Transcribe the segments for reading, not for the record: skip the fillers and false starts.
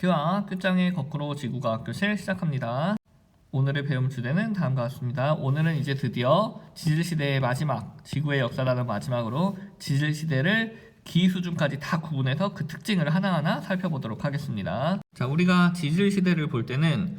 교화 끝장의 거꾸로 지구과학교실 시작합니다. 오늘의 배움 주제는 다음과 같습니다. 오늘은 이제 드디어 지질시대의 마지막, 지구의 역사라는 마지막으로 지질시대를 기수준까지 다 구분해서 그 특징을 하나하나 살펴보도록 하겠습니다. 자, 우리가 지질시대를 볼 때는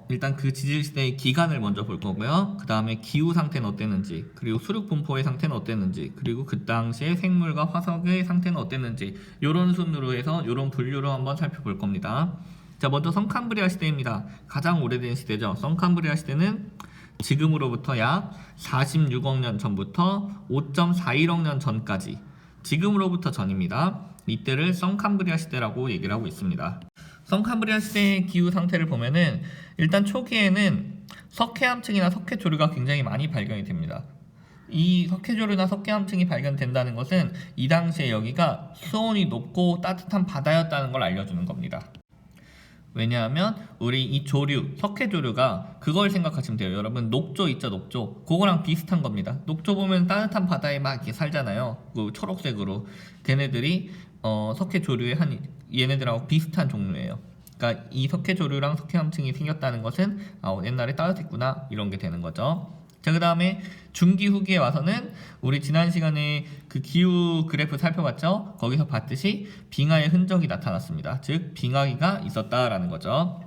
일단 그 지질시대의 기간을 먼저 볼 거고요. 그 다음에 기후 상태는 어땠는지, 그리고 수륙 분포의 상태는 어땠는지, 그리고 그 당시에 생물과 화석의 상태는 어땠는지, 이런 순으로 해서 이런 분류로 한번 살펴볼 겁니다. 자, 먼저 성캄브리아 시대입니다. 가장 오래된 시대죠. 성캄브리아 시대는 지금으로부터 약 46억 년 전부터 5.41억 년 전까지, 지금으로부터 전입니다. 이때를 성캄브리아 시대라고 얘기를 하고 있습니다. 성캄브리아 시대의 기후 상태를 보면은 일단 초기에는 석회암층이나 석회조류가 굉장히 많이 발견이 됩니다. 이 석회조류나 석회암층이 발견된다는 것은 이 당시에 여기가 수온이 높고 따뜻한 바다였다는 걸 알려주는 겁니다. 왜냐하면 우리 이 조류, 석회조류가 그걸 생각하시면 돼요. 여러분, 녹조 있죠, 녹조. 그거랑 비슷한 겁니다. 녹조 보면 따뜻한 바다에 막 이렇게 살잖아요. 그 초록색으로. 걔네들이 석회조류의 얘네들하고 비슷한 종류예요. 그러니까 이 석회조류랑 석회암층이 생겼다는 것은 옛날에 따뜻했구나, 이런 게 되는 거죠. 자, 그 다음에 중기 후기에 와서는 우리 지난 시간에 그 기후 그래프 살펴봤죠? 거기서 봤듯이 빙하의 흔적이 나타났습니다. 즉 빙하기가 있었다라는 거죠.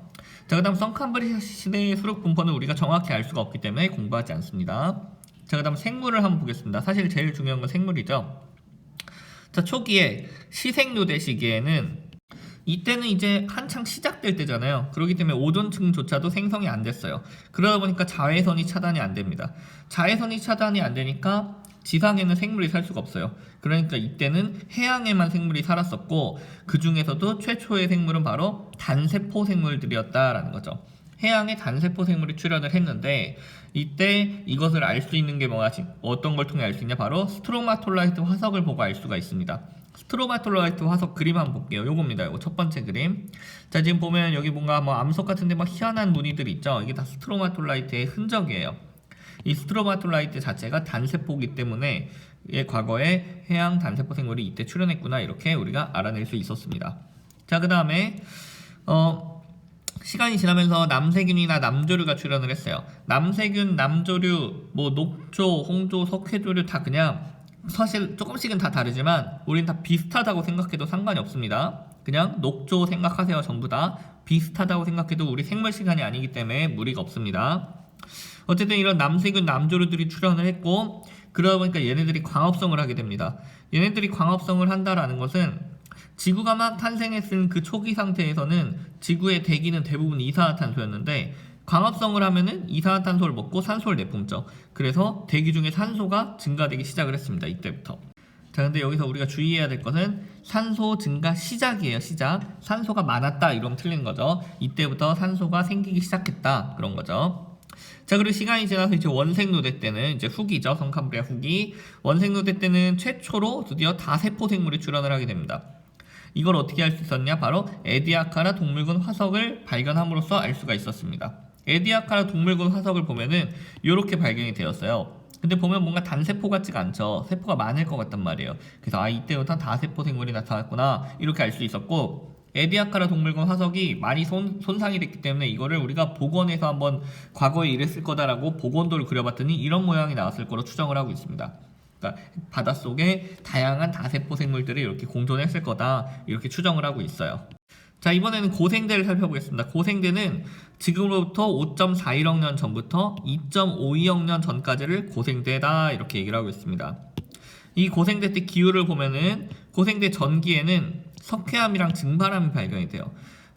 자, 그 다음 성캄브리아 시대의 수륙 분포는 우리가 정확히 알 수가 없기 때문에 공부하지 않습니다. 자, 그 다음 생물을 한번 보겠습니다. 사실 제일 중요한 건 생물이죠. 자, 초기에 시생류대 시기에는 이때는 이제 한창 시작될 때잖아요. 그렇기 때문에 오존층조차도 생성이 안 됐어요. 그러다 보니까 자외선이 차단이 안 됩니다. 자외선이 차단이 안 되니까 지상에는 생물이 살 수가 없어요. 그러니까 이때는 해양에만 생물이 살았었고, 그 중에서도 최초의 생물은 바로 단세포 생물들이었다라는 거죠. 해양에 단세포 생물이 출현을 했는데, 이때 이것을 알 수 있는 게 어떤 걸 통해 알 수 있냐? 바로 스트로마톨라이트 화석을 보고 알 수가 있습니다. 스트로마톨라이트 화석 그림 한번 볼게요. 요겁니다. 요거 첫 번째 그림. 자, 지금 보면 여기 뭔가 암석 같은데 막 희한한 무늬들이 있죠. 이게 다 스트로마톨라이트의 흔적이에요. 이 스트로마톨라이트 자체가 단세포이기 때문에 과거에 해양 단세포 생물이 이때 출현했구나, 이렇게 우리가 알아낼 수 있었습니다. 자, 그 다음에 시간이 지나면서 남세균이나 남조류가 출현을 했어요. 남세균, 남조류, 녹조, 홍조, 석회조류 다 그냥 사실 조금씩은 다 다르지만 우린 다 비슷하다고 생각해도 상관이 없습니다. 그냥 녹조 생각하세요. 전부 다 비슷하다고 생각해도 우리 생물 시간이 아니기 때문에 무리가 없습니다. 어쨌든 이런 남세균, 남조류들이 출현을 했고, 그러다 보니까 얘네들이 광합성을 하게 됩니다. 얘네들이 광합성을 한다라는 것은 지구가 막 탄생했을 그 초기 상태에서는 지구의 대기는 대부분 이산화탄소였는데, 광합성을 하면은 이산화탄소를 먹고 산소를 내뿜죠. 그래서 대기 중에 산소가 증가되기 시작을 했습니다. 이때부터. 자, 근데 여기서 우리가 주의해야 될 것은 산소 증가 시작이에요. 시작. 산소가 많았다, 이러면 틀린 거죠. 이때부터 산소가 생기기 시작했다, 그런 거죠. 자, 그리고 시간이 지나서 이제 원생누대 때는 이제 후기죠. 성캄브리아 후기. 원생누대 때는 최초로 드디어 다세포 생물이 출현을 하게 됩니다. 이걸 어떻게 알 수 있었냐? 바로 에디아카라 동물군 화석을 발견함으로써 알 수가 있었습니다. 에디아카라 동물군 화석을 보면은 이렇게 발견이 되었어요. 근데 보면 뭔가 단세포 같지가 않죠. 세포가 많을 것 같단 말이에요. 그래서 이때부터 다세포 생물이 나타났구나, 이렇게 알 수 있었고, 에디아카라 동물군 화석이 많이 손상이 됐기 때문에 이거를 우리가 복원해서 한번 과거에 이랬을 거다라고 복원도를 그려봤더니 이런 모양이 나왔을 거로 추정을 하고 있습니다. 그러니까 바닷속에 다양한 다세포 생물들이 이렇게 공존했을 거다, 이렇게 추정을 하고 있어요. 자, 이번에는 고생대를 살펴보겠습니다. 고생대는 지금으로부터 5.41억 년 전부터 2.52억 년 전까지를 고생대다, 이렇게 얘기를 하고 있습니다. 이 고생대 때 기후를 보면은 고생대 전기에는 석회암이랑 증바람이 발견이 돼요.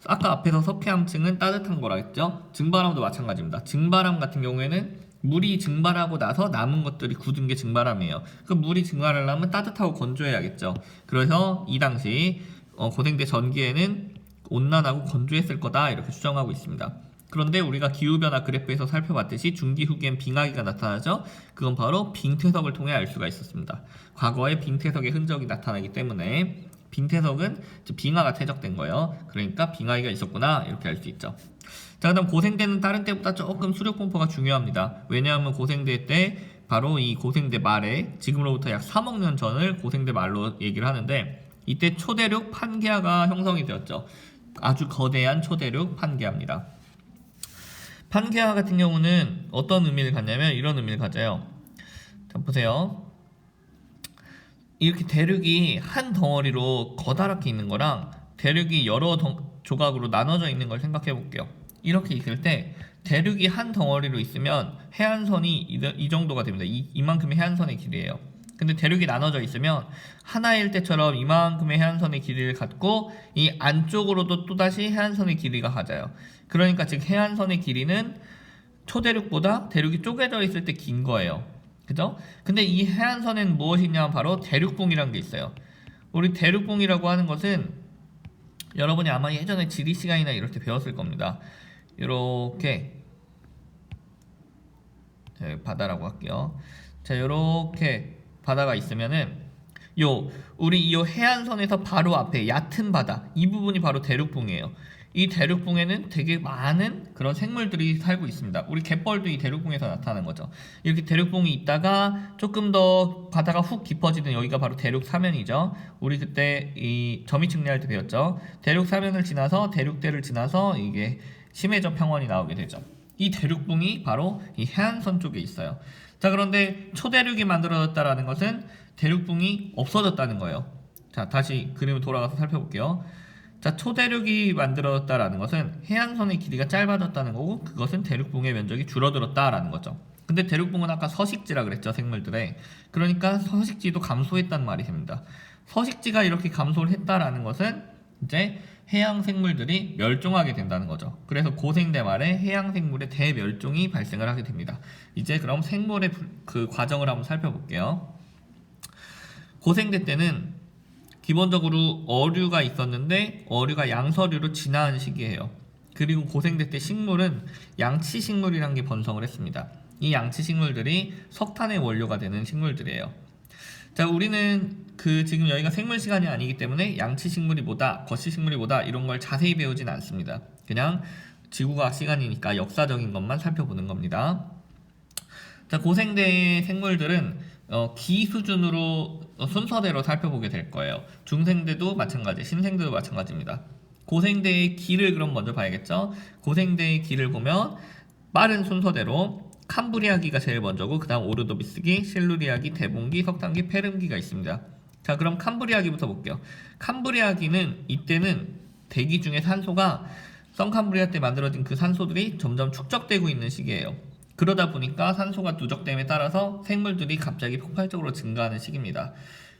아까 앞에서 석회암층은 따뜻한 거라 했죠. 증바람도 마찬가지입니다. 증바람 같은 경우에는 물이 증발하고 나서 남은 것들이 굳은 게 증바람이에요. 그 물이 증발하려면 따뜻하고 건조해야겠죠. 그래서 이 당시 고생대 전기에는 온난하고 건조했을 거다, 이렇게 추정하고 있습니다. 그런데 우리가 기후변화 그래프에서 살펴봤듯이 중기 후기엔 빙하기가 나타나죠. 그건 바로 빙퇴석을 통해 알 수가 있었습니다. 과거에 빙퇴석의 흔적이 나타나기 때문에 빙퇴석은 빙하가 퇴적된 거예요. 그러니까 빙하기가 있었구나, 이렇게 알 수 있죠. 자, 그 다음 고생대는 다른 때보다 조금 수륙 분포가 중요합니다. 왜냐하면 고생대 때 바로 이 고생대 말에, 지금으로부터 약 3억 년 전을 고생대 말로 얘기를 하는데, 이때 초대륙 판게아가 형성이 되었죠. 아주 거대한 초대륙 판게아입니다. 판게아 같은 경우는 어떤 의미를 갖냐면 이런 의미를 가져요. 자, 보세요. 이렇게 대륙이 한 덩어리로 거다랗게 있는 거랑 대륙이 여러 조각으로 나눠져 있는 걸 생각해 볼게요. 이렇게 있을 때 대륙이 한 덩어리로 있으면 해안선이 이 정도가 됩니다. 이만큼의 해안선의 길이에요. 근데 대륙이 나눠져 있으면 하나일 때처럼 이만큼의 해안선의 길이를 갖고 이 안쪽으로도 또다시 해안선의 길이가 가져요. 그러니까 즉 해안선의 길이는 초대륙보다 대륙이 쪼개져 있을 때 긴 거예요. 그죠? 근데 이 해안선에는 무엇이냐? 바로 대륙봉이라는 게 있어요. 우리 대륙봉이라고 하는 것은 여러분이 아마 예전에 지리 시간이나 이럴 때 배웠을 겁니다. 이렇게 바다라고 할게요. 자, 이렇게 바다가 있으면은 우리 이 해안선에서 바로 앞에 얕은 바다, 이 부분이 바로 대륙봉이에요. 이 대륙봉에는 되게 많은 그런 생물들이 살고 있습니다. 우리 갯벌도 이 대륙봉에서 나타나는 거죠. 이렇게 대륙봉이 있다가 조금 더 바다가 훅 깊어지는 여기가 바로 대륙 사면이죠. 우리 그때 이 점이 측량할 때 배웠죠. 대륙 사면을 지나서 대륙대를 지나서 이게 심해적 평원이 나오게 되죠. 이 대륙봉이 바로 이 해안선 쪽에 있어요. 자, 그런데 초대륙이 만들어졌다라는 것은 대륙봉이 없어졌다는 거예요. 자, 다시 그림을 돌아가서 살펴볼게요. 자, 초대륙이 만들어졌다라는 것은 해안선의 길이가 짧아졌다는 거고 그것은 대륙봉의 면적이 줄어들었다라는 거죠. 근데 대륙봉은 아까 서식지라 그랬죠, 생물들의. 그러니까 서식지도 감소했단 말이 됩니다. 서식지가 이렇게 감소를 했다라는 것은 이제 해양 생물들이 멸종하게 된다는 거죠. 그래서 고생대 말에 해양 생물의 대멸종이 발생을 하게 됩니다. 이제 그럼 생물의 그 과정을 한번 살펴볼게요. 고생대 때는 기본적으로 어류가 있었는데 어류가 양서류로 진화한 시기예요. 그리고 고생대 때 식물은 양치식물이라는 게 번성을 했습니다. 이 양치식물들이 석탄의 원료가 되는 식물들이에요. 자, 우리는 지금 여기가 생물 시간이 아니기 때문에 양치식물이 뭐다, 거시식물이 뭐다 이런 걸 자세히 배우진 않습니다. 그냥 지구과학 시간이니까 역사적인 것만 살펴보는 겁니다. 자, 고생대의 생물들은 기 수준으로 순서대로 살펴보게 될 거예요. 중생대도 마찬가지, 신생대도 마찬가지입니다. 고생대의 기를 그럼 먼저 봐야겠죠. 고생대의 기를 보면 빠른 순서대로 캄브리아기가 제일 먼저고 그 다음 오르도비스기, 실루리아기, 대봉기, 석탄기, 페름기가 있습니다. 자, 그럼 캄브리아기부터 볼게요. 캄브리아기는 이때는 대기 중에 산소가 선캄브리아 때 만들어진 그 산소들이 점점 축적되고 있는 시기예요. 그러다 보니까 산소가 누적됨에 따라서 생물들이 갑자기 폭발적으로 증가하는 시기입니다.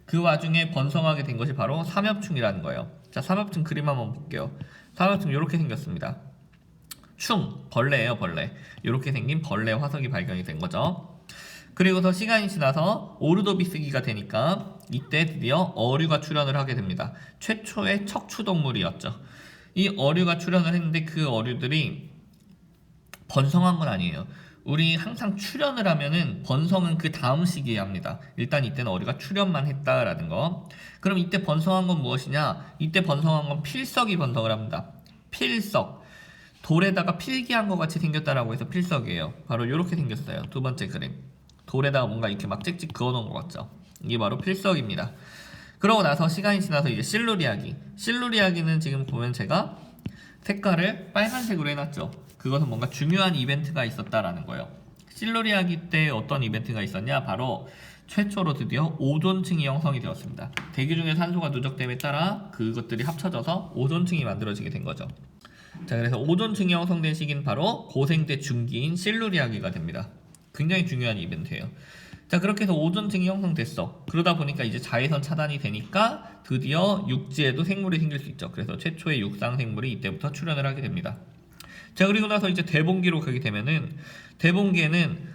그 와중에 번성하게 된 것이 바로 삼엽충이라는 거예요. 자, 삼엽충 그림 한번 볼게요. 삼엽충 이렇게 생겼습니다. 벌레예요, 벌레. 이렇게 생긴 벌레 화석이 발견이 된 거죠. 그리고서 시간이 지나서 오르도비스기가 되니까 이때 드디어 어류가 출현을 하게 됩니다. 최초의 척추동물이었죠. 이 어류가 출현을 했는데 그 어류들이 번성한 건 아니에요. 우리 항상 출현을 하면은 번성은 그 다음 시기에 합니다. 일단 이때는 어류가 출현만 했다라는 거. 그럼 이때 번성한 건 무엇이냐? 이때 번성한 건 필석이 번성을 합니다. 필석. 돌에다가 필기한 것 같이 생겼다라고 해서 필석이에요. 바로 이렇게 생겼어요. 두 번째 그림. 돌에다가 뭔가 이렇게 막 찍찍 그어놓은 것 같죠? 이게 바로 필석입니다. 그러고 나서 시간이 지나서 이제 실루리아기. 실루리아기는 지금 보면 제가 색깔을 빨간색으로 해놨죠. 그것은 뭔가 중요한 이벤트가 있었다라는 거예요. 실루리아기 때 어떤 이벤트가 있었냐? 바로 최초로 드디어 오존층이 형성이 되었습니다. 대기 중에 산소가 누적됨에 따라 그것들이 합쳐져서 오존층이 만들어지게 된 거죠. 자, 그래서 오존층이 형성된 시기는 바로 고생대 중기인 실루리아기가 됩니다. 굉장히 중요한 이벤트예요. 자, 그렇게 해서 오존층이 형성됐어. 그러다 보니까 이제 자외선 차단이 되니까 드디어 육지에도 생물이 생길 수 있죠. 그래서 최초의 육상 생물이 이때부터 출현을 하게 됩니다. 자, 그리고 나서 이제 대봉기로 가게 되면은 대봉기에는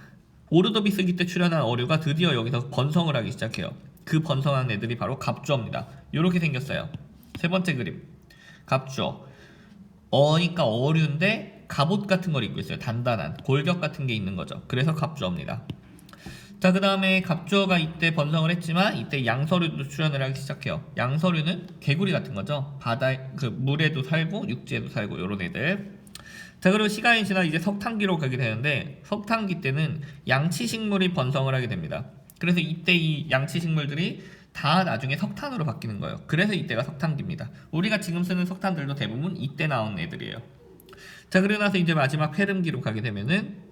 오르도비스기 때 출현한 어류가 드디어 여기서 번성을 하기 시작해요. 그 번성한 애들이 바로 갑주어입니다. 이렇게 생겼어요. 세 번째 그림. 갑주어. 그러니까 어류인데 갑옷 같은 걸 입고 있어요. 단단한 골격 같은 게 있는 거죠. 그래서 갑주어입니다. 자, 그 다음에 갑주어가 이때 번성을 했지만 이때 양서류도 출현을 하기 시작해요. 양서류는 개구리 같은 거죠. 바다에 물에도 살고 육지에도 살고 이런 애들. 자, 그리고 시간이 지나 이제 석탄기로 가게 되는데 석탄기 때는 양치식물이 번성을 하게 됩니다. 그래서 이때 이 양치식물들이 다 나중에 석탄으로 바뀌는 거예요. 그래서 이때가 석탄기입니다. 우리가 지금 쓰는 석탄들도 대부분 이때 나온 애들이에요. 자, 그러고 나서 이제 마지막 폐렴기로 가게 되면은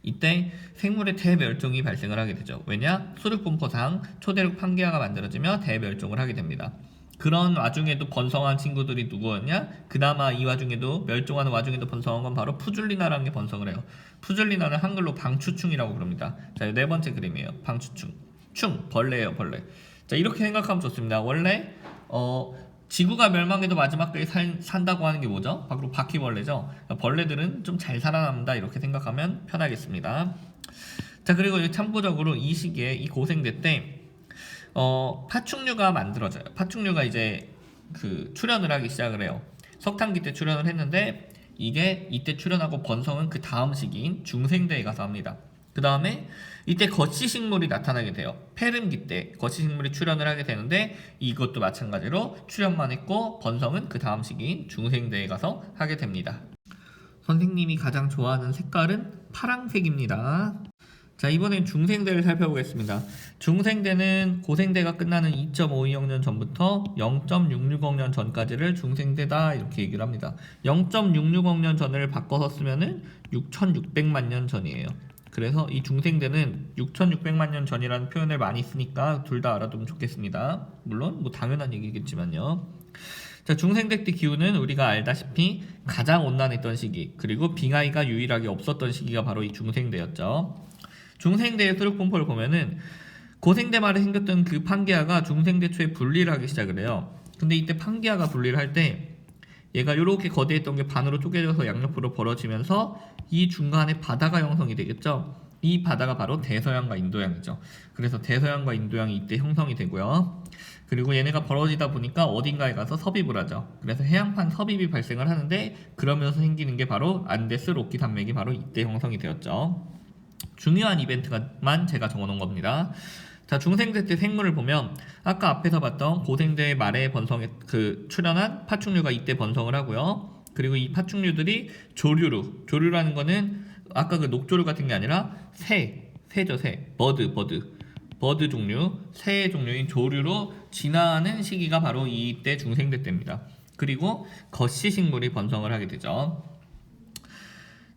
이때 생물의 대멸종이 발생을 하게 되죠. 왜냐? 수륙분포상 초대륙 판기화가 만들어지며 대멸종을 하게 됩니다. 그런 와중에도 번성한 친구들이 누구였냐? 그나마 이 와중에도 멸종하는 와중에도 번성한 건 바로 푸줄리나라는 게 번성을 해요. 푸줄리나는 한글로 방추충이라고 부릅니다. 자, 네 번째 그림이에요. 방추충. 충, 벌레예요, 벌레. 자, 이렇게 생각하면 좋습니다. 원래 지구가 멸망해도 마지막까지 산다고 하는 게 뭐죠? 바로 바퀴벌레죠. 벌레들은 좀 잘 살아남는다 이렇게 생각하면 편하겠습니다. 자, 그리고 참고적으로 이 시기에 이 고생대 때 파충류가 만들어져요. 파충류가 이제 출현을 하기 시작을 해요. 석탄기 때 출현을 했는데 이게 이때 출현하고 번성은 그 다음 시기인 중생대에 가서 합니다. 그 다음에 이때 거치식물이 나타나게 돼요. 폐렴기 때 거치식물이 출현을 하게 되는데 이것도 마찬가지로 출현만 했고 번성은 그 다음 시기인 중생대에 가서 하게 됩니다. 선생님이 가장 좋아하는 색깔은 파랑색입니다. 자, 이번엔 중생대를 살펴보겠습니다. 중생대는 고생대가 끝나는 2.520억 년 전부터 0.660억 년 전까지를 중생대다 이렇게 얘기를 합니다. 0.660억 년 전을 바꿔서 쓰면은 6,600만 년 전이에요. 그래서 이 중생대는 6,600만 년 전이라는 표현을 많이 쓰니까 둘 다 알아두면 좋겠습니다. 물론 뭐 당연한 얘기겠지만요. 자, 중생대 때 기후는 우리가 알다시피 가장 온난했던 시기, 그리고 빙하기가 유일하게 없었던 시기가 바로 이 중생대였죠. 중생대의 수륙분포를 보면은 고생대 말에 생겼던 그 판기화가 중생대 초에 분리를 하기 시작을 해요. 근데 이때 판기화가 분리를 할 때 얘가 이렇게 거대했던 게 반으로 쪼개져서 양옆으로 벌어지면서 이 중간에 바다가 형성이 되겠죠. 이 바다가 바로 대서양과 인도양이죠. 그래서 대서양과 인도양이 이때 형성이 되고요. 그리고 얘네가 벌어지다 보니까 어딘가에 가서 섭입을 하죠. 그래서 해양판 섭입이 발생을 하는데 그러면서 생기는 게 바로 안데스 로키 산맥이 바로 이때 형성이 되었죠. 중요한 이벤트만 제가 적어놓은 겁니다. 자, 중생대 때 생물을 보면 아까 앞에서 봤던 고생대 말에 출현한 파충류가 이때 번성을 하고요. 그리고 이 파충류들이 조류라는 거는 아까 그 녹조류 같은 게 아니라 새죠, 새. 버드 종류, 새의 종류인 조류로 진화하는 시기가 바로 이때 중생대 때입니다. 그리고 거시식물이 번성을 하게 되죠.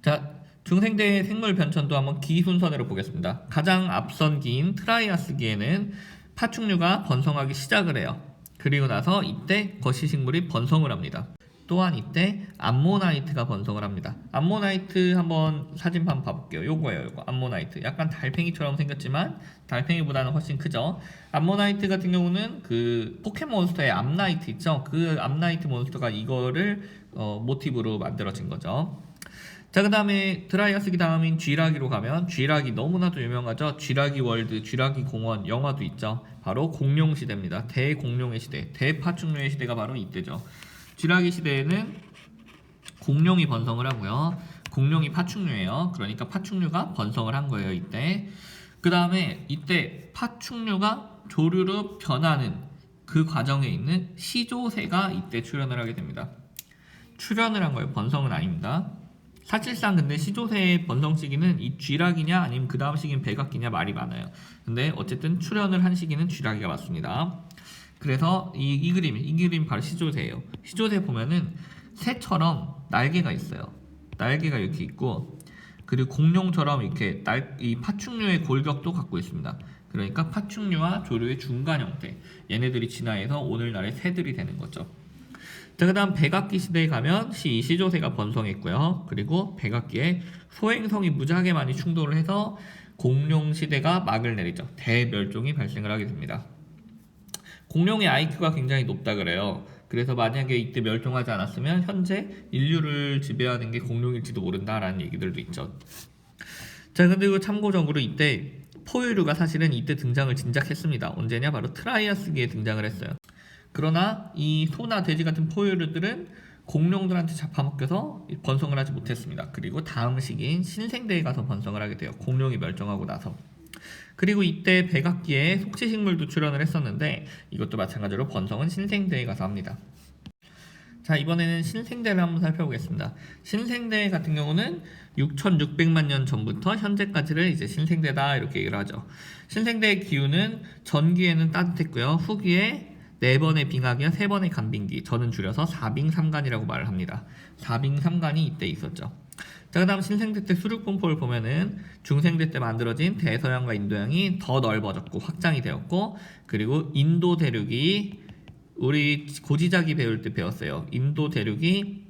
자, 중생대의 생물 변천도 한번 기 순서대로 보겠습니다. 가장 앞선 기인 트라이아스기에는 파충류가 번성하기 시작을 해요. 그리고 나서 이때 거시식물이 번성을 합니다. 또한 이때 암모나이트가 번성을 합니다. 암모나이트 한번 사진판 봐볼게요. 요거예요, 요거. 암모나이트. 약간 달팽이처럼 생겼지만 달팽이보다는 훨씬 크죠. 암모나이트 같은 경우는 그 포켓몬스터의 암나이트 있죠. 그 암나이트 몬스터가 이거를 모티브로 만들어진 거죠. 자, 그 다음에 트라이아스기 다음인 쥐라기로 가면 쥐라기 너무나도 유명하죠. 쥐라기 월드, 쥐라기 공원 영화도 있죠. 바로 공룡 시대입니다. 대공룡의 시대, 대파충류의 시대가 바로 이때죠. 쥐라기 시대에는 공룡이 번성을 하고요. 공룡이 파충류예요. 그러니까 파충류가 번성을 한 거예요, 이때. 그 다음에 이때 파충류가 조류로 변하는 그 과정에 있는 시조새가 이때 출현을 하게 됩니다. 출현을 한 거예요. 번성은 아닙니다. 사실상 근데 시조새의 번성 시기는 이 쥐라기냐 아니면 그 다음 시기는 백악기냐 말이 많아요. 근데 어쨌든 출현을 한 시기는 쥐라기가 맞습니다. 그래서 이 그림 바로 시조새예요. 시조새 보면은 새처럼 날개가 있어요. 날개가 이렇게 있고, 그리고 공룡처럼 이렇게 이 파충류의 골격도 갖고 있습니다. 그러니까 파충류와 조류의 중간 형태, 얘네들이 진화해서 오늘날의 새들이 되는 거죠. 자, 그 다음 백악기 시대에 가면 시조새가 번성했고요. 그리고 백악기에 소행성이 무지하게 많이 충돌을 해서 공룡 시대가 막을 내리죠. 대멸종이 발생을 하게 됩니다. 공룡의 IQ가 굉장히 높다 그래요. 그래서 만약에 이때 멸종하지 않았으면 현재 인류를 지배하는 게 공룡일지도 모른다라는 얘기들도 있죠. 자, 근데 이거 참고적으로 이때 포유류가 사실은 이때 등장을 진작 했습니다. 언제냐? 바로 트라이아스기에 등장을 했어요. 그러나 이 소나 돼지 같은 포유류들은 공룡들한테 잡아먹혀서 번성을 하지 못했습니다. 그리고 다음 시기인 신생대에 가서 번성을 하게 돼요. 공룡이 멸종하고 나서. 그리고 이때 백악기에 속시식물도 출현을 했었는데 이것도 마찬가지로 번성은 신생대에 가서 합니다. 자, 이번에는 신생대를 한번 살펴보겠습니다. 신생대 같은 경우는 6,600만 년 전부터 현재까지를 이제 신생대다 이렇게 얘기를 하죠. 신생대의 기후는 전기에는 따뜻했고요. 후기에 4번의 빙하기와 3번의 간빙기, 저는 줄여서 4빙3간이라고 말을 합니다. 4빙3간이 이때 있었죠. 자, 그 다음 신생대 때 수륙분포를 보면은 중생대 때 만들어진 대서양과 인도양이 더 넓어졌고 확장이 되었고, 그리고 인도 대륙이 우리 고지자기 배울 때 배웠어요. 인도 대륙이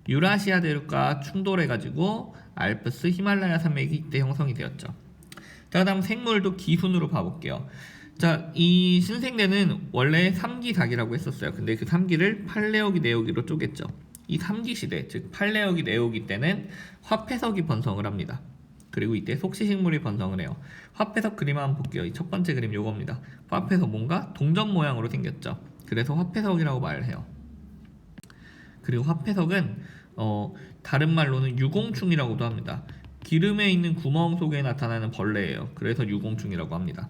유라시아 대륙과 충돌해가지고 알프스 히말라야 산맥이 이때 형성이 되었죠. 자, 그 다음 생물도 기순으로 봐볼게요. 자, 이 신생대는 원래 3기 닭이라고 했었어요. 근데 그 3기를 팔레오기 네오기로 쪼갰죠. 이 3기 시대, 즉 팔레오기 네오기 때는 화폐석이 번성을 합니다. 그리고 이때 속시식물이 번성을 해요. 화폐석 그림 한번 볼게요. 이 첫 번째 그림 요겁니다. 화폐석 뭔가 동전 모양으로 생겼죠. 그래서 화폐석이라고 말을 해요. 그리고 화폐석은 다른 말로는 유공충이라고도 합니다. 기름에 있는 구멍 속에 나타나는 벌레예요. 그래서 유공충이라고 합니다.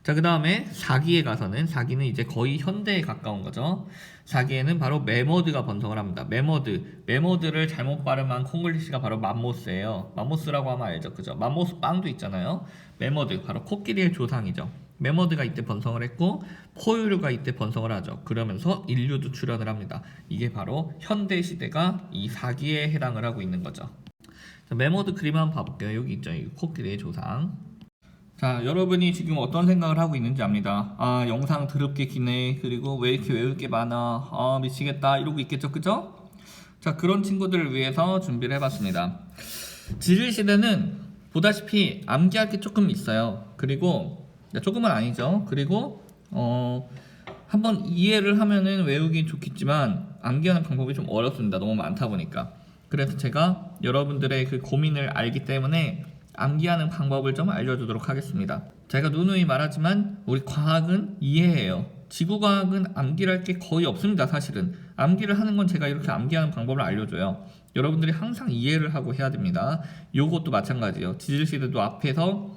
자, 그 다음에 4기에 가서는, 4기는 이제 거의 현대에 가까운 거죠. 4기에는 바로 메머드가 번성을 합니다. 메머드를 잘못 발음한 콩글리시가 바로 맘모스예요. 맘모스라고 하면 알죠, 그죠? 맘모스 빵도 있잖아요. 메머드, 바로 코끼리의 조상이죠. 메머드가 이때 번성을 했고 포유류가 이때 번성을 하죠. 그러면서 인류도 출현을 합니다. 이게 바로 현대 시대가 이 4기에 해당을 하고 있는 거죠. 자, 메머드 그림 한번 봐볼게요. 여기 있죠, 이 코끼리의 조상. 자, 여러분이 지금 어떤 생각을 하고 있는지 압니다. 아, 영상 더럽게 기네. 그리고 왜 이렇게 외울 게 많아. 아, 미치겠다. 이러고 있겠죠, 그죠? 자, 그런 친구들을 위해서 준비를 해봤습니다. 지질시대는 보다시피 암기할 게 조금 있어요. 그리고 조금은 아니죠. 그리고 한번 이해를 하면은 외우기 좋겠지만 암기하는 방법이 좀 어렵습니다. 너무 많다 보니까. 그래서 제가 여러분들의 그 고민을 알기 때문에 암기하는 방법을 좀 알려주도록 하겠습니다. 제가 누누이 말하지만 우리 과학은 이해해요. 지구과학은 암기를 할 게 거의 없습니다. 사실은 암기를 하는 건 제가 이렇게 암기하는 방법을 알려줘요. 여러분들이 항상 이해를 하고 해야 됩니다. 요것도 마찬가지예요. 지질시대도 앞에서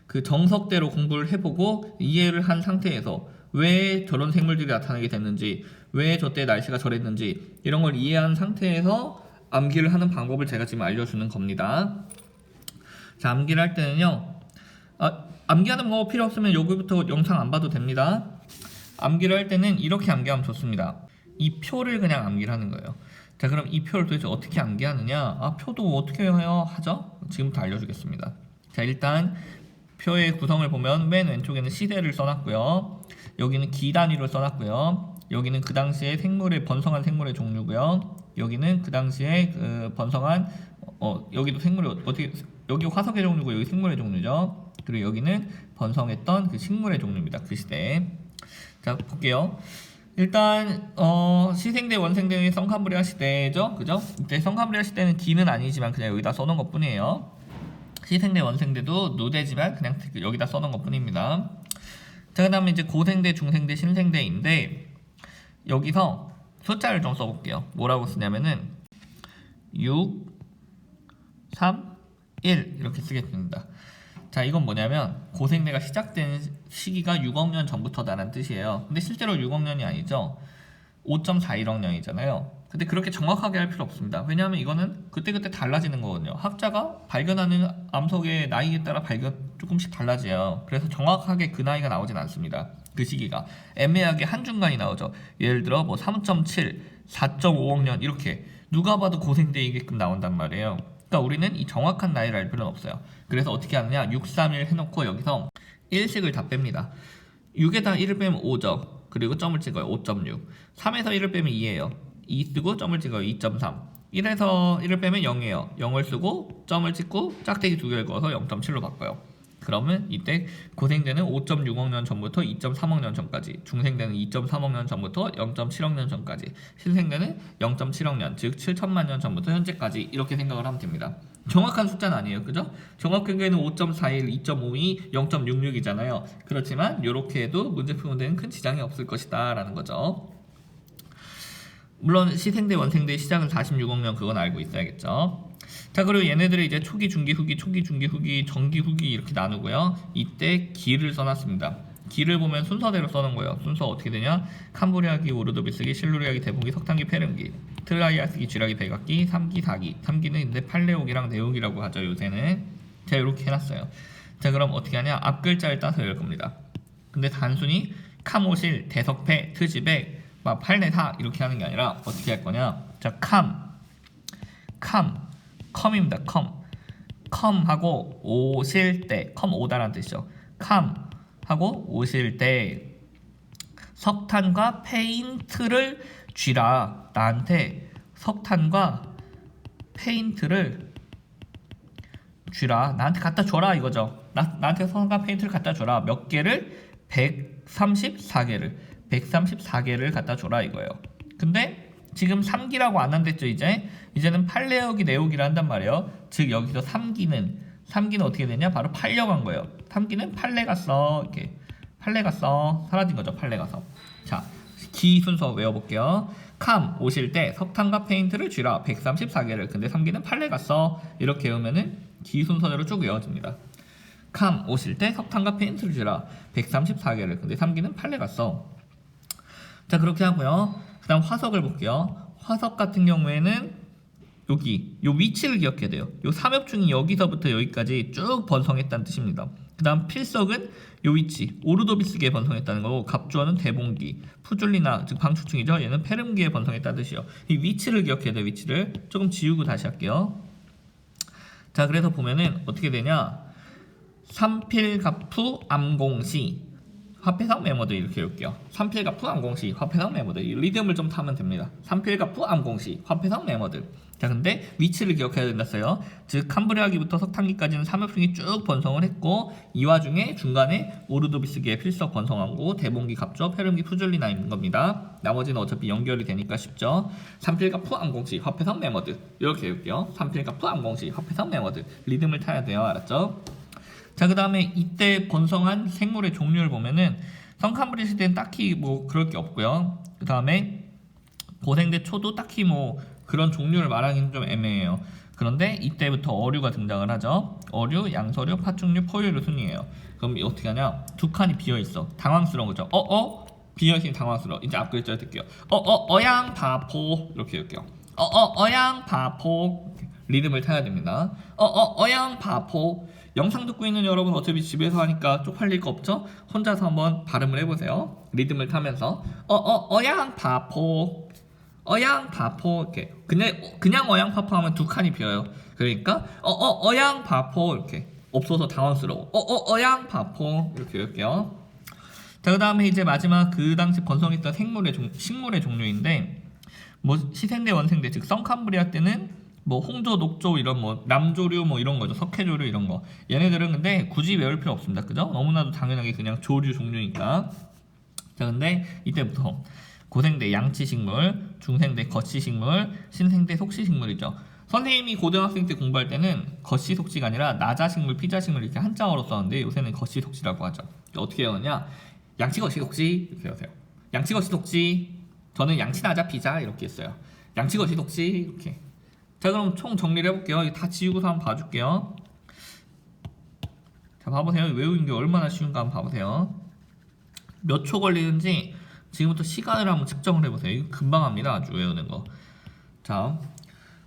그 정석대로 공부를 해보고 이해를 한 상태에서 왜 저런 생물들이 나타나게 됐는지, 왜 저때 날씨가 저랬는지 이런 걸 이해한 상태에서 암기를 하는 방법을 제가 지금 알려주는 겁니다. 자, 암기를 할 때는요, 암기하는 방법 필요 없으면 여기부터 영상 안 봐도 됩니다. 암기를 할 때는 이렇게 암기하면 좋습니다. 이 표를 그냥 암기를 하는 거예요. 자, 그럼 이 표를 도대체 어떻게 암기하느냐? 표도 어떻게 해야 하죠? 지금부터 알려주겠습니다. 자, 일단 표의 구성을 보면 맨 왼쪽에는 시대를 써놨고요. 여기는 기 단위로 써놨고요. 여기는 그 당시에 번성한 생물의 종류고요. 여기는 그 당시에 번성한 여기도 생물이 어떻게, 여기 화석의 종류고 여기 생물의 종류죠. 그리고 여기는 번성했던 그 식물의 종류입니다. 그 시대에. 자, 볼게요. 일단 시생대 원생대의 성캄브리아 시대죠, 그죠? 이때 성캄브리아 시대는 기는 아니지만 그냥 여기다 써놓은 것 뿐이에요. 시생대 원생대도 누대지만 그냥 여기다 써놓은 것 뿐입니다. 자, 그 다음에 이제 고생대, 중생대, 신생대인데 여기서 숫자를 좀 써볼게요. 뭐라고 쓰냐면은 6, 3, 1 이렇게 쓰겠습니다. 자, 이건 뭐냐면 고생대가 시작된 시기가 6억 년 전부터다라는 뜻이에요. 근데 실제로 6억 년이 아니죠. 5.41억 년이잖아요. 근데 그렇게 정확하게 할 필요 없습니다. 왜냐하면 이거는 그때그때 달라지는 거거든요. 학자가 발견하는 암석의 나이에 따라 조금씩 달라져요. 그래서 정확하게 그 나이가 나오진 않습니다. 그 시기가 애매하게 한중간이 나오죠. 예를 들어 뭐 3.7, 4.5억 년 이렇게 누가 봐도 고생대이게끔 나온단 말이에요. 그러니까 우리는 이 정확한 나이를 알 필요는 없어요. 그래서 어떻게 하느냐, 6, 3, 1 해놓고 여기서 1씩을 다 뺍니다. 6에다 1을 빼면 5죠. 그리고 점을 찍어요. 5.6. 3에서 1을 빼면 2예요. 2 쓰고 점을 찍어요. 2.3. 1에서 1을 빼면 0이에요. 0을 쓰고 점을 찍고 짝대기 2개를 그어서 0.7로 바꿔요. 그러면 이때 고생대는 5.6억 년 전부터 2.3억 년 전까지, 중생대는 2.3억 년 전부터 0.7억 년 전까지, 신생대는 0.7억 년, 즉 7천만 년 전부터 현재까지 이렇게 생각을 하면 됩니다. 정확한 숫자는 아니에요, 그죠? 정확하게는 5.41, 2.52, 0.66이잖아요. 그렇지만 이렇게 해도 문제 푸는 데는 큰 지장이 없을 것이다 라는 거죠. 물론 시생대, 원생대의 시작은 46억 년, 그건 알고 있어야겠죠. 자, 그리고 얘네들을 이제 초기, 중기, 후기, 초기, 중기, 후기, 정기, 후기 이렇게 나누고요. 이때 기를 써놨습니다. 기를 보면 순서대로 써는 거예요. 순서 어떻게 되냐? 캄브리아기, 오르도비스기, 실루리아기, 대봉기, 석탄기, 페름기, 트라이아스기, 쥐라기, 백악기, 3기, 4기. 3기는 근데 팔레옥이랑 네옥이라고 하죠. 요새는. 자, 이렇게 해놨어요. 자, 그럼 어떻게 하냐? 앞 글자를 따서 열 겁니다. 근데 단순히 카모실, 대석패, 트지백, 막 팔레사 이렇게 하는 게 아니라 어떻게 할 거냐? 자, 컴입니다. 컴하고 오실 때, 컴 오다라는 뜻이죠. 컴하고 오실 때 석탄과 페인트를 쥐라. 나한테 석탄과 페인트를 쥐라. 나한테 갖다 줘라 이거죠. 나한테 석탄과 페인트를 갖다 줘라. 몇 개를? 134개를 갖다 줘라 이거예요. 근데 지금 3기라고 안 한댔죠. 이제는 팔레옥이 네옥이라 한단 말이에요. 즉 여기서 3기는 어떻게 되냐? 바로 팔려간 거예요. 3기는 팔레가 써. 이렇게 팔레가 써. 사라진 거죠. 팔레가 써. 자, 기 순서 외워볼게요. 캄 오실 때 석탄과 페인트를 쥐라. 134개를. 근데 3기는 팔레가 써. 이렇게 외우면은 기 순서대로 쭉 외워집니다. 캄 오실 때 석탄과 페인트를 쥐라. 134개를. 근데 3기는 팔레가 써. 자, 그렇게 하고요. 그 다음 화석을 볼게요. 화석 같은 경우에는 여기 요 위치를 기억해야 돼요. 요 삼엽중이 여기서부터 여기까지 쭉 번성했다는 뜻입니다. 그 다음 필석은 요 위치 오르도비스기에 번성했다는 거고, 갑주어는 대봉기, 푸줄리나 즉 방축중이죠. 얘는 페름기에 번성했다는 뜻이에요. 이 위치를 기억해야 돼요. 위치를 조금 지우고 다시 할게요. 자, 그래서 보면은 어떻게 되냐? 삼필갑푸 암공시 화폐성 메모드 이렇게 읽을게요. 삼필갑푸 암공시 화폐성 메모드. 리듬을 좀 타면 됩니다. 삼필갑푸 암공시 화폐성 메모드. 자, 근데 위치를 기억해야 된다어요. 즉 캄브리아기부터 석탄기까지는 삼엽중이 쭉 번성을 했고, 이 와중에 중간에 오르도비스기의 필석 번성하고 대봉기, 갑주어, 페름기, 푸줄리나 있는 겁니다. 나머지는 어차피 연결이 되니까 쉽죠. 삼필갑푸 암공시 화폐성 메모드 이렇게 읽을게요. 삼필갑푸 암공시 화폐성 메모드. 리듬을 타야 돼요. 알았죠? 자, 그 다음에 이때 번성한 생물의 종류를 보면은 성캄브리아 시대는 딱히 뭐 그럴 게 없고요. 그 다음에 고생대 초도 딱히 뭐 그런 종류를 말하기는 좀 애매해요. 그런데 이때부터 어류가 등장을 하죠. 어류, 양서류, 파충류, 포유류 순이에요. 그럼 어떻게 하냐? 두 칸이 비어있어. 당황스러운 거죠. 비어있으니 당황스러워. 이제 앞 글자 듣게요. 어양바포 이렇게 읽게요. 어양바포. 리듬을 타야 됩니다. 어양바포. 영상 듣고 있는 여러분 어차피 집에서 하니까 쪽팔릴 거 없죠? 혼자서 한번 발음을 해보세요. 리듬을 타면서 어양바포 이렇게 그냥 어양바포 하면 두 칸이 비어요. 그러니까 어양바포 이렇게 없어서 당황스러워. 어양바포 이렇게 읽을게요. 자, 그 다음에 이제 마지막 그 당시 번성했던 식물의 종류인데, 뭐 시생대 원생대 즉 성캄브리아 때는 뭐 홍조, 녹조 이런 뭐 남조류 뭐 이런 거죠. 석회조류 이런 거. 얘네들은 근데 굳이 외울 필요 없습니다. 그죠? 너무나도 당연하게 그냥 조류 종류니까. 자, 근데 이때부터 고생대 양치식물, 중생대 거치식물, 신생대 속시식물이죠. 선생님이 고등학생 때 공부할 때는 거시속시가 아니라 나자식물, 피자식물 이렇게 한자어로 썼는데 요새는 거시속시라고 하죠. 어떻게 외우냐? 양치거시속시 이렇게 외우세요. 양치거시속시. 저는 양치나자 피자 이렇게 했어요. 양치거시속시 이렇게. 자, 그럼 총 정리를 해볼게요. 다 지우고서 한번 봐줄게요. 자, 봐보세요. 외우는 게 얼마나 쉬운가 한번 봐보세요. 몇 초 걸리는지 지금부터 시간을 한번 측정을 해보세요. 이거 금방 합니다. 아주 외우는 거. 자,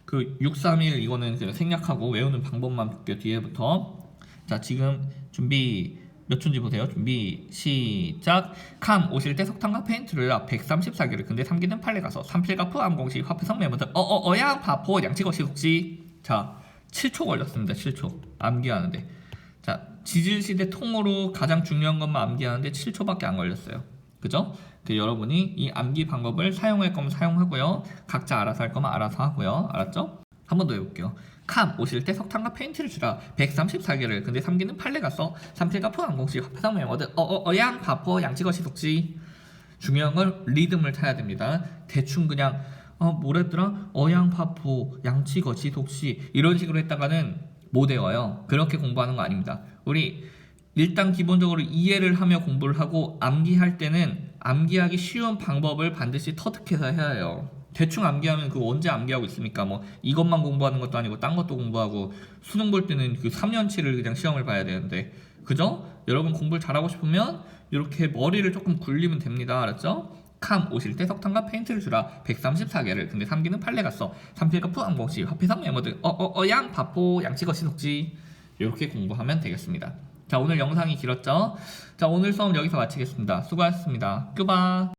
그 631 이거는 그냥 생략하고 외우는 방법만 볼게요. 뒤에부터. 자, 지금 준비 몇 초인지 보세요. 준비 시작. 캄 오실 때 석탄과 페인트를 134개를. 근데 3기는 팔레 가서 삼필가푸 암공시 화폐성 메모드 어양바포 양치거시 속시. 자, 7초 걸렸습니다. 7초 암기하는데. 자, 지질시대 통으로 가장 중요한 것만 암기하는데 7초밖에 안 걸렸어요. 그죠? 여러분이 이 암기 방법을 사용할 거면 사용하고요. 각자 알아서 할 거면 알아서 하고요. 알았죠? 한 번 더 해볼게요. 캄 오실 때 석탄과 페인트를 주라. 134개를. 근데 3기는 팔레 갔어. 삼필가푸 암공시 화폐성 메모드 어양바포 양치거시 속시. 중요한 건 리듬을 타야 됩니다. 대충 그냥 뭐랬더라? 어양바포 양치거시 속시 이런 식으로 했다가는 못 외워요. 그렇게 공부하는 거 아닙니다. 우리 일단 기본적으로 이해를 하며 공부를 하고, 암기할 때는 암기하기 쉬운 방법을 반드시 터득해서 해야 해요. 대충 암기하면 그 언제 암기하고 있습니까? 뭐 이것만 공부하는 것도 아니고 딴 것도 공부하고, 수능 볼 때는 그 3년치를 그냥 시험을 봐야 되는데, 그죠? 여러분 공부를 잘하고 싶으면 이렇게 머리를 조금 굴리면 됩니다. 알았죠? 캄 오실 때 석탄과 페인트를 주라 134개를. 근데 3기는 판례 갔어. 3필가 푸항봉시 화폐상 메모드 양 바포 양치거시 녹지. 이렇게 공부하면 되겠습니다. 자, 오늘 영상이 길었죠? 자, 오늘 수업 여기서 마치겠습니다. 수고하셨습니다. 끄바.